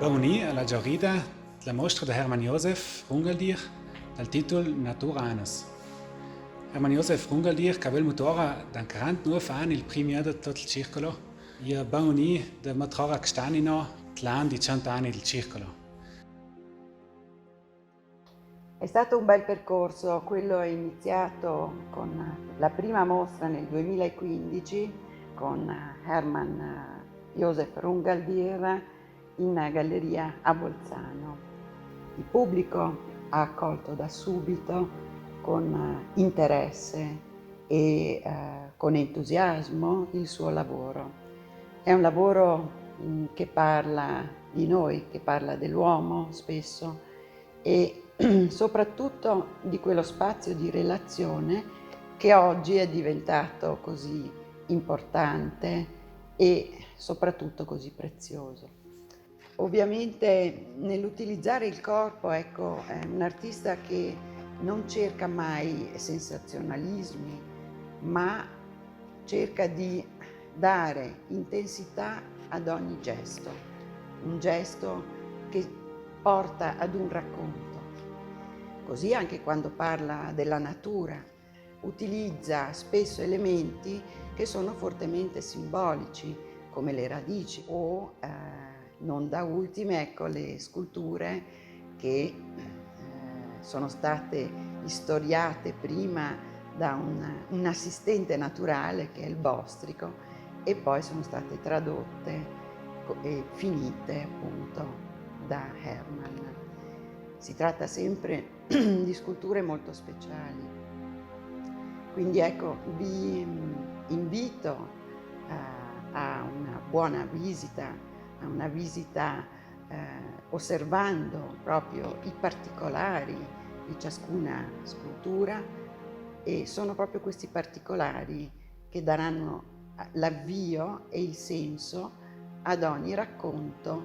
Riunì alla giornata la mostra di Hermann Josef Rungeldier dal titolo Natura Annus. Hermann Josef Rungeldier che aveva motora da 49 anni il primo anno del circolo, e riunì da motora che stanno l'anno di 100 anni del circolo. È stato un bel percorso, quello è iniziato con la prima mostra nel 2015 con Hermann Josef Rungeldier in galleria a Bolzano. Il pubblico ha accolto da subito con interesse e con entusiasmo il suo lavoro. È un lavoro che parla di noi, che parla dell'uomo spesso e soprattutto di quello spazio di relazione che oggi è diventato così importante e soprattutto così prezioso. Ovviamente nell'utilizzare il corpo, ecco, è un artista che non cerca mai sensazionalismi, ma cerca di dare intensità ad ogni gesto, un gesto che porta ad un racconto. Così anche quando parla della natura, utilizza spesso elementi che sono fortemente simbolici, come le radici o, non da ultime, ecco, le sculture che sono state istoriate prima da un assistente naturale che è il bostrico e poi sono state tradotte e finite appunto da Hermann. Si tratta sempre di sculture molto speciali. Quindi ecco, vi invito a una buona visita, a una visita osservando proprio i particolari di ciascuna scultura, e sono proprio questi particolari che daranno l'avvio e il senso ad ogni racconto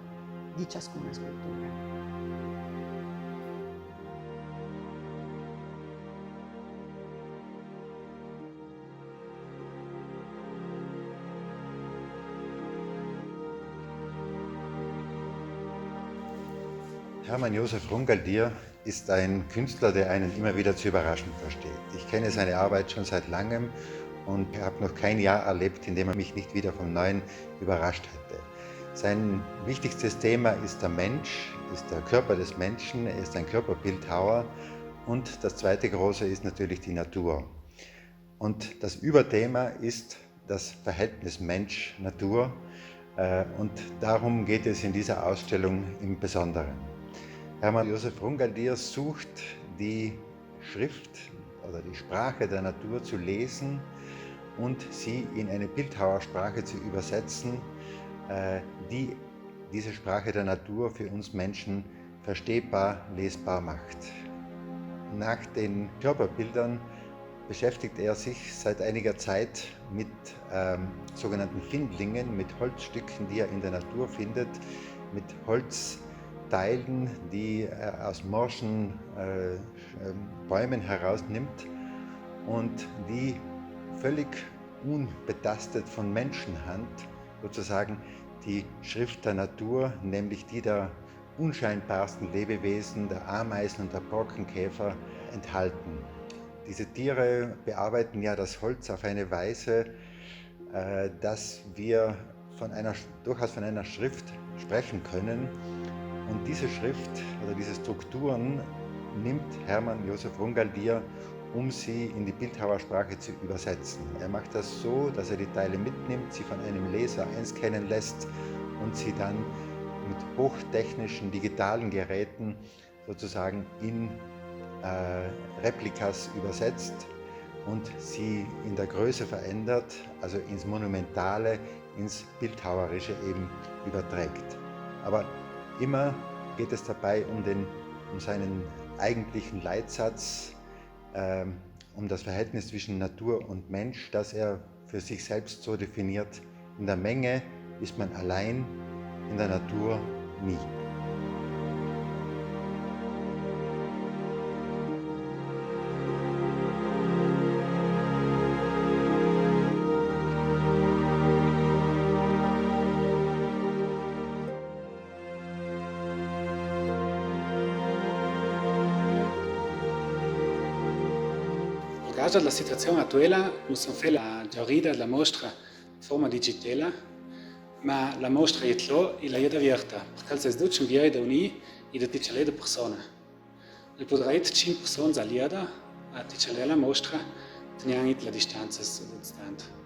di ciascuna scultura. Hermann Josef Rungeldier ist ein Künstler, der einen immer wieder zu überraschen versteht. Ich kenne seine Arbeit schon seit langem und habe noch kein Jahr erlebt, in dem er mich nicht wieder vom Neuen überrascht hätte. Sein wichtigstes Thema ist der Mensch, ist der Körper des Menschen, er ist ein Körperbildhauer, und das zweite große ist natürlich die Natur. Und das Überthema ist das Verhältnis Mensch-Natur, und darum geht es in dieser Ausstellung im Besonderen. Hermann Josef Rungeldier sucht die Schrift oder die Sprache der Natur zu lesen und sie in eine Bildhauersprache zu übersetzen, die diese Sprache der Natur für uns Menschen verstehbar, lesbar macht. Nach den Körperbildern beschäftigt er sich seit einiger Zeit mit sogenannten Findlingen, mit Holzstücken, die er in der Natur findet, mit Holzteilen, die er aus morschen Bäumen herausnimmt und die völlig unbetastet von Menschenhand sozusagen die Schrift der Natur, nämlich die der unscheinbarsten Lebewesen, der Ameisen und der Borkenkäfer, enthalten. Diese Tiere bearbeiten ja das Holz auf eine Weise, dass wir durchaus von einer Schrift sprechen können. Und diese Schrift oder diese Strukturen nimmt Hermann Josef Rungeldier, um sie in die Bildhauersprache zu übersetzen. Er macht das so, dass er die Teile mitnimmt, sie von einem Laser einscannen lässt und sie dann mit hochtechnischen digitalen Geräten sozusagen in Replikas übersetzt und sie in der Größe verändert, also ins Monumentale, ins Bildhauerische eben überträgt. Aber immer geht es dabei um seinen eigentlichen Leitsatz, um das Verhältnis zwischen Natur und Mensch, das er für sich selbst so definiert: In der Menge ist man allein, in der Natur nie. causa della situazione attuale, non sono fatto la giornata della mostra in forma digitale, ma la mostra è là e la è aperta, perché se tutti viene da unì e da tutte le persone. Il potrebbe 5 persone all'ida a tutte la mostra, teniamo la distanza.